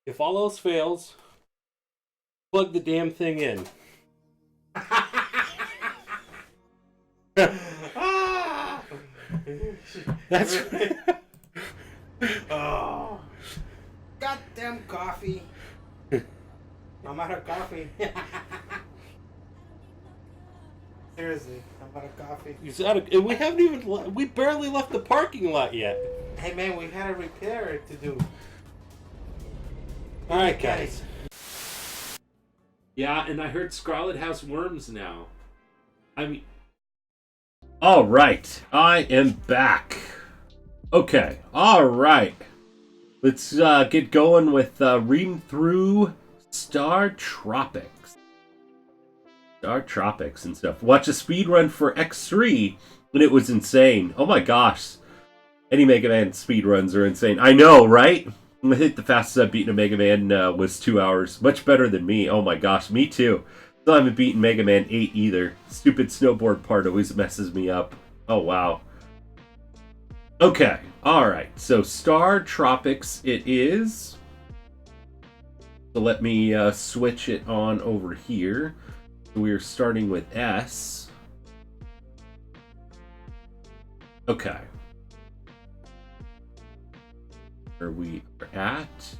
If all else fails, plug the damn thing in. That's Oh. Goddamn coffee. I'm out of coffee. Seriously, I'm out of coffee. and we haven't even we barely left the parking lot yet. Hey man, we had a repair to do. All right, guys. Yeah, and I heard Scarlet has worms now. I mean, all right, I am back. Okay, all right. Let's get going with reading through Star Tropics. Star Tropics and stuff. Watch a speed run for X3, and it was insane. Oh my gosh. Any Mega Man speed runs are insane. I know, right? I think the fastest I've beaten a Mega Man was 2 hours. Much better than me. Oh my gosh, me too. Still haven't beaten Mega Man 8 either. Stupid snowboard part always messes me up. Oh wow. Okay, alright. So Star Tropics it is. So let me switch it on over here. We're starting with S. Okay. Where we are at.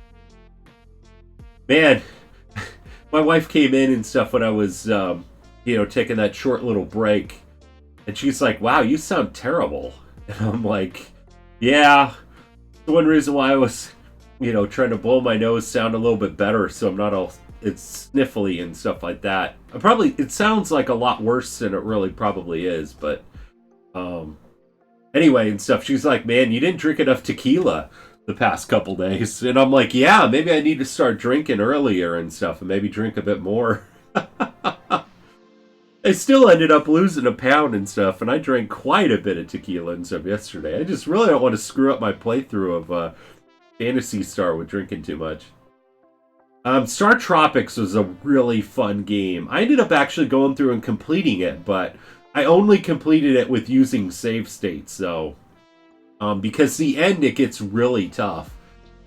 Man, my wife came in and stuff when I was, taking that short little break. And she's like, wow, you sound terrible. And I'm like, yeah. One reason why I was, trying to blow my nose sound a little bit better so I'm not all it's sniffly and stuff like that. It sounds like a lot worse than it really probably is, but anyway and stuff. She's like, man, you didn't drink enough tequila the past couple days. And I'm like, yeah, maybe I need to start drinking earlier and stuff and maybe drink a bit more. I still ended up losing a pound and stuff, and I drank quite a bit of tequila and stuff yesterday. I just really don't want to screw up my playthrough of Phantasy Star with drinking too much. Star Tropics was a really fun game. I ended up actually going through and completing it, but I only completed it with using save states, so... because the end, it gets really tough.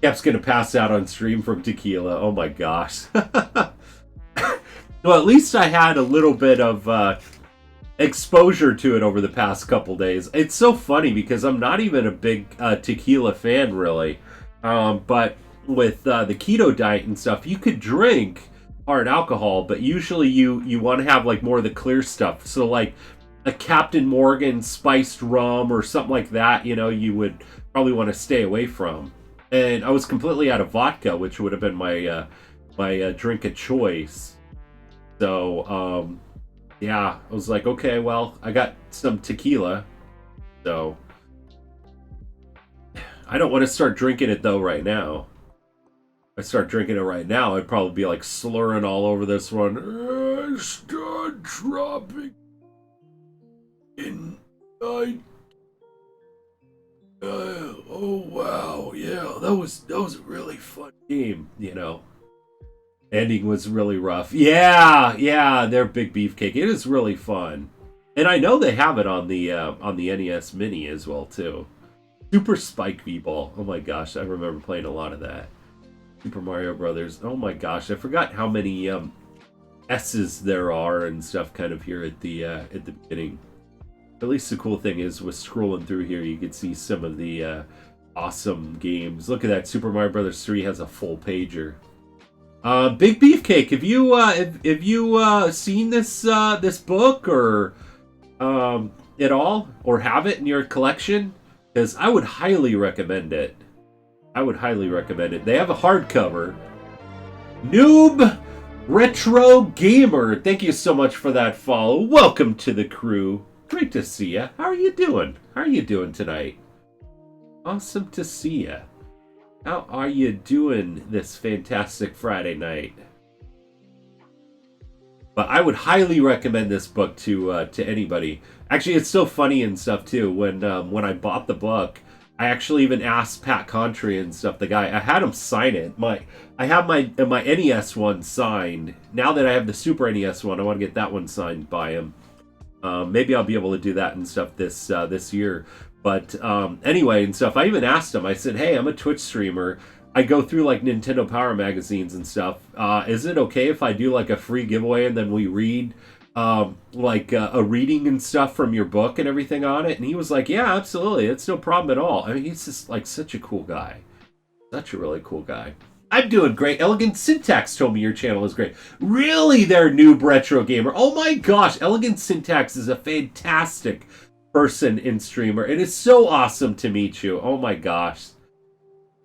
Kep's gonna pass out on stream from tequila. Oh my gosh. Well, at least I had a little bit of exposure to it over the past couple days. It's so funny because I'm not even a big tequila fan, really. But with the keto diet and stuff, you could drink hard alcohol, but usually you want to have like more of the clear stuff. So like a Captain Morgan spiced rum or something like that, you would probably want to stay away from. And I was completely out of vodka, which would have been my drink of choice. So, yeah, I was like, okay, well, I got some tequila, so I don't want to start drinking it, though, right now. If I start drinking it right now, I'd probably be, like, slurring all over this one. Start dropping in oh, wow, yeah, that was a really fun game, Ending was really rough. Yeah, they're Big Beefcake. It is really fun. And I know they have it on the NES Mini as well, too. Super Spike V-Ball. Oh my gosh, I remember playing a lot of that. Super Mario Brothers. Oh my gosh, I forgot how many S's there are and stuff kind of here at the beginning. At least the cool thing is with scrolling through here, you can see some of the awesome games. Look at that, Super Mario Brothers 3 has a full pager. Big Beefcake, have you seen this book or at all, or have it in your collection? Because I would highly recommend it. I would highly recommend it. They have a hardcover. Noob Retro Gamer, thank you so much for that follow. Welcome to the crew. Great to see ya. How are you doing? How are you doing tonight? Awesome to see ya. How are you doing this fantastic Friday night? But I would highly recommend this book to anybody. Actually, it's so funny and stuff too. When I bought the book, I actually even asked Pat Contry and stuff, the guy. I had him sign it. I have my NES one signed. Now that I have the Super NES one, I want to get that one signed by him. Maybe I'll be able to do that and stuff this year. But anyway and stuff, I even asked him. I said, "Hey, I'm a Twitch streamer. I go through like Nintendo Power magazines and stuff. Is it okay if I do like a free giveaway and then we read a reading and stuff from your book and everything on it?" And he was like, "Yeah, absolutely. It's no problem at all." I mean, he's just like such a cool guy. Such a really cool guy. I'm doing great. Elegant Syntax told me your channel is great. Really, their Noob Retro Gamer. Oh my gosh, Elegant Syntax is a fantastic person and streamer. It is so awesome to meet you. Oh my gosh.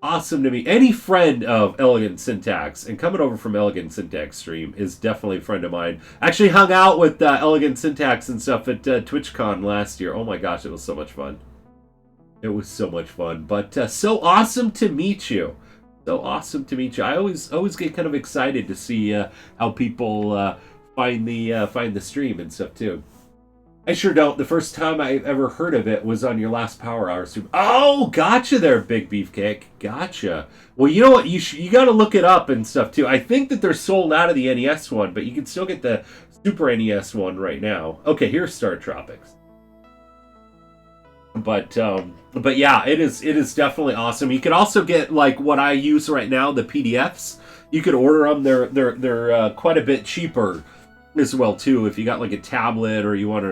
Awesome to meet. Any friend of Elegant Syntax, and coming over from Elegant Syntax stream is definitely a friend of mine. Actually hung out with Elegant Syntax and stuff at TwitchCon last year. Oh my gosh, it was so much fun. It was so much fun. But so awesome to meet you. So awesome to meet you. I always get kind of excited to see how people find the stream and stuff too. I sure don't. The first time I ever heard of it was on your last Power Hour stream. Oh, gotcha there, Big Beefcake. Gotcha. Well, you know what? You got to look it up and stuff too. I think that they're sold out of the NES one, but you can still get the Super NES one right now. Okay, here's Star Tropics. But yeah, it is definitely awesome. You can also get like what I use right now, the PDFs. You could order them. They're quite a bit cheaper as well too if you got like a tablet or you want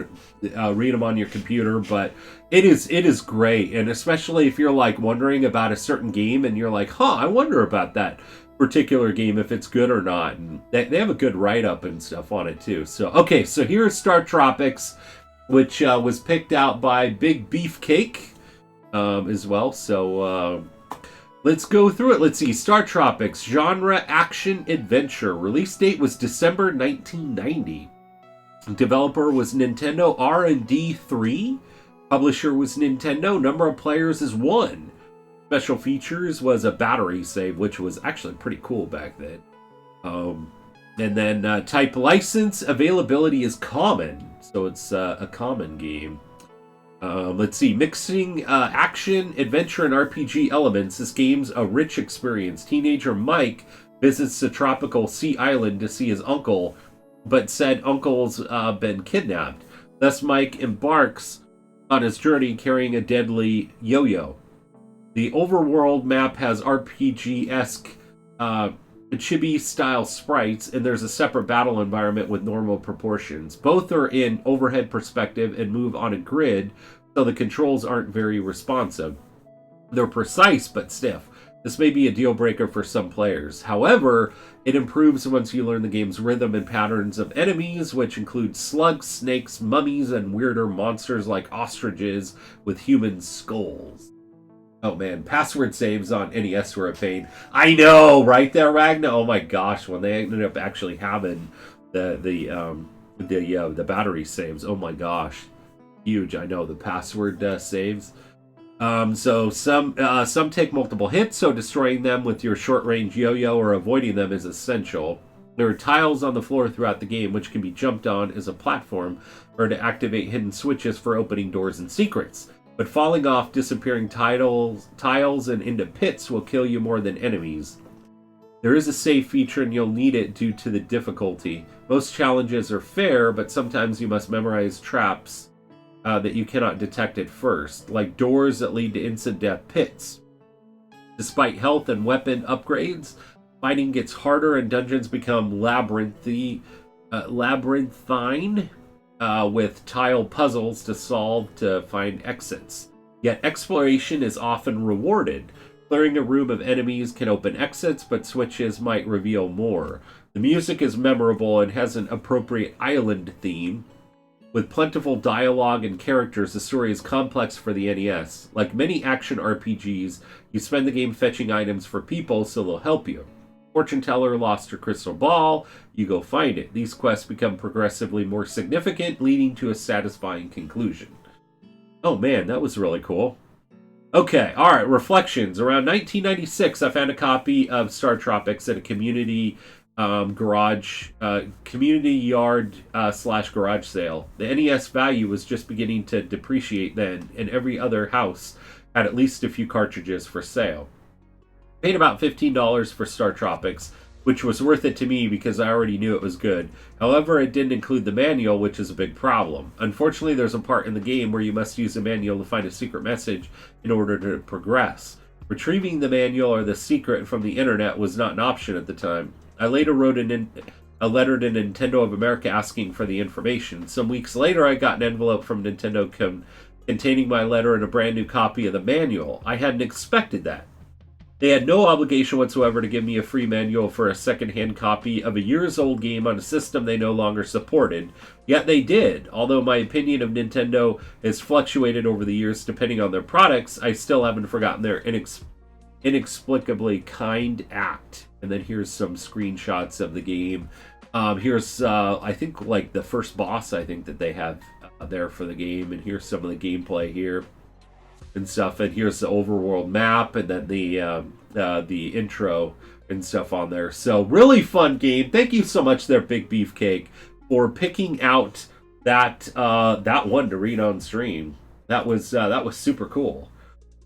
to read them on your computer. But it is great, and especially if you're like wondering about a certain game and you're like, I wonder about that particular game, if it's good or not. And they have a good write-up and stuff on it too. So okay, so here's Star Tropics, which was picked out by Big Beefcake as well. So let's go through it. Let's see. Star Tropics, genre action adventure. Release date was December 1990. Developer was Nintendo R&D 3. Publisher was Nintendo. Number of players is 1. Special features was a battery save, which was actually pretty cool back then. And then type license, availability is common. So it's a common game. Let's see, mixing action, adventure, and RPG elements. This game's a rich experience. Teenager Mike visits the tropical sea island to see his uncle, but said uncle's been kidnapped. Thus Mike embarks on his journey carrying a deadly yo-yo. The overworld map has RPG-esque chibi-style sprites, and there's a separate battle environment with normal proportions. Both are in overhead perspective and move on a grid, so the controls aren't very responsive. They're precise but stiff. This may be a deal breaker for some players. However, it improves once you learn the game's rhythm and patterns of enemies, which include slugs, snakes, mummies, and weirder monsters like ostriches with human skulls. Oh man, password saves on NES were a pain. I know, right there, Ragna? Oh my gosh, when they ended up actually having the battery saves, oh my gosh, huge. I know the password saves. So some take multiple hits, so destroying them with your short-range yo-yo or avoiding them is essential. There are tiles on the floor throughout the game, which can be jumped on as a platform or to activate hidden switches for opening doors and secrets. But falling off, disappearing tiles, and into pits will kill you more than enemies. There is a save feature, and you'll need it due to the difficulty. Most challenges are fair, but sometimes you must memorize traps that you cannot detect at first, like doors that lead to instant death pits. Despite health and weapon upgrades, fighting gets harder and dungeons become labyrinthine, with tile puzzles to solve to find exits. Yet exploration is often rewarded. Clearing a room of enemies can open exits, but switches might reveal more. The music is memorable and has an appropriate island theme, With plentiful dialogue and characters, the story is complex for the NES. Like many action RPGs, you spend the game fetching items for people so they'll help you. Fortune teller lost her crystal ball, you go find it. These quests become progressively more significant, leading to a satisfying conclusion. Oh man, that was really cool. Okay, alright, reflections. Around 1996, I found a copy of Star Tropics at a community community yard slash garage sale. The NES value was just beginning to depreciate then, and every other house had at least a few cartridges for sale. Paid about $15 for Star Tropics, which was worth it to me because I already knew it was good. However, it didn't include the manual, which is a big problem. Unfortunately, there's a part in the game where you must use the manual to find a secret message in order to progress. Retrieving the manual or the secret from the internet was not an option at the time. I later wrote a letter to Nintendo of America asking for the information. Some weeks later, I got an envelope from Nintendo containing my letter and a brand new copy of the manual. I hadn't expected that. They had no obligation whatsoever to give me a free manual for a second-hand copy of a years-old game on a system they no longer supported. Yet they did. Although my opinion of Nintendo has fluctuated over the years depending on their products, I still haven't forgotten their inexplicably kind act. And then here's some screenshots of the game. Here's, I think, like the first boss, I think, that they have there for the game. And here's some of the gameplay here and stuff. And here's the overworld map, and then the intro and stuff on there. So really fun game. Thank you so much there, Big Beefcake, for picking out that one to read on stream. That was super cool.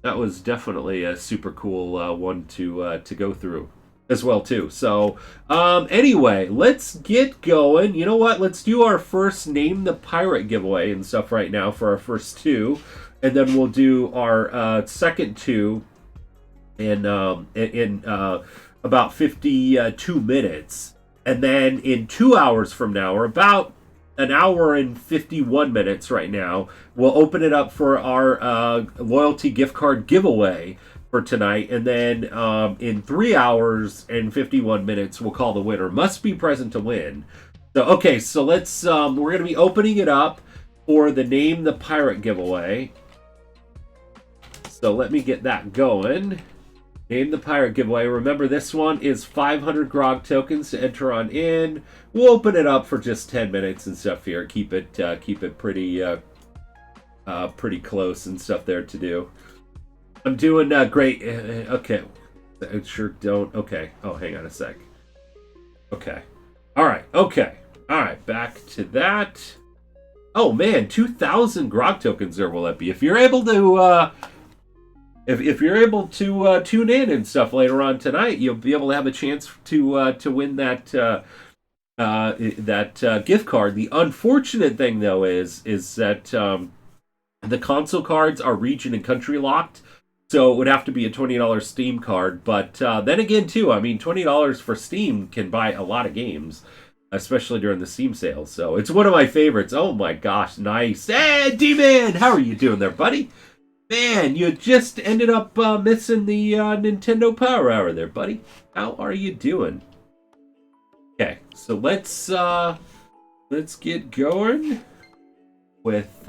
That was definitely a super cool one to go through as well too. So anyway, let's get going. You know what? Let's do our first Name the Pirate giveaway and stuff right now for our first two. And then we'll do our second two in about 52 minutes. And then in 2 hours from now, or about an hour and 51 minutes right now, we'll open it up for our loyalty gift card giveaway for tonight. And then in 3 hours and 51 minutes, we'll call the winner. Must be present to win. So, okay, so let's, we're going to be opening it up for the Name the Pirate giveaway. So let me get that going. Name the Pirate giveaway. Remember, this one is 500 grog tokens to enter on in. We'll open it up for just 10 minutes and stuff here. Keep it pretty pretty close and stuff there to do. I'm doing great. Okay, I sure don't. Okay. Oh, hang on a sec. Okay. All right. Okay. All right. Back to that. Oh man, 2,000 grog tokens there will that be? If you're able to. If you're able to tune in and stuff later on tonight, you'll be able to have a chance to win that gift card. The unfortunate thing, though, is that the console cards are region and country locked, so it would have to be a $20 Steam card. But then again, too, I mean, $20 for Steam can buy a lot of games, especially during the Steam sales. So it's one of my favorites. Oh my gosh, nice! Hey, D-Man, how are you doing there, buddy? Man, you just ended up missing the Nintendo Power Hour there, buddy. How are you doing? Okay, so let's get going with